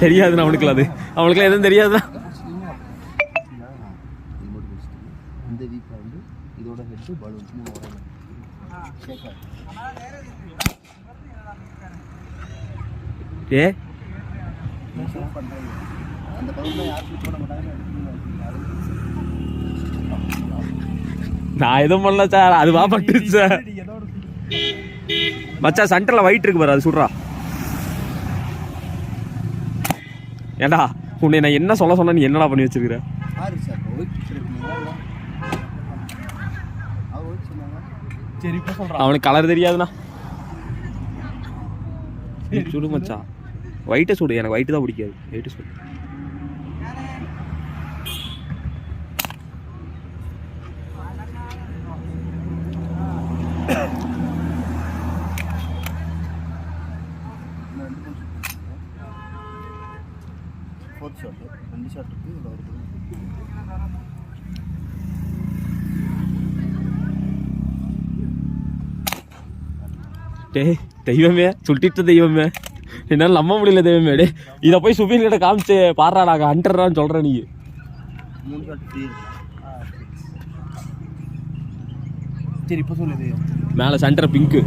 தெரியாதுண்ணா அவனுக்குலாம், அது அவனுக்குலாம் எதுவும் தெரியாதுண்ணா. இந்த வீக் வந்து இதோட ஹெட் பலூன் ஏ அந்த பலூன்ல யார் ஷூட் பண்ண மாட்டாங்க. நான் எதுவும் பண்ணல சார், அதுவா பட்டுச்சு சார். மச்சா சென்டர்ல ஒயிட் இருக்கு பாரு, அது சுடுறா. ஏண்டா உன்னை நான் என்ன சொல்ல சொன்ன, நீ என்னடா பண்ணி வச்சிருக்கிற? அவனுக்கு கலர் தெரியாதுண்ணா. சுடு மச்சா, ஒயிட்டை சுடு. எனக்கு ஒயிட்டு தான் பிடிக்காது, ஒயிட்டு சுடு. ஃபோர்த் ஷாட், 2 ஷாட் இருக்கு. இதில் ஒரு தெய்வமே சுட்டிட்டு, தெய்வமே என்னால் நம்ப முடியல தெய்வமே. டே இதை போய் சுபீன் கிட்ட காமிச்சு பாடுறா, நாங்கள் அண்டர்றான்னு சொல்கிறேன். நீ 3 ஷாட் ஃப்ரீ. சரி இப்போ சொல்லுது. மேலே சென்டர் பிங்க்கு.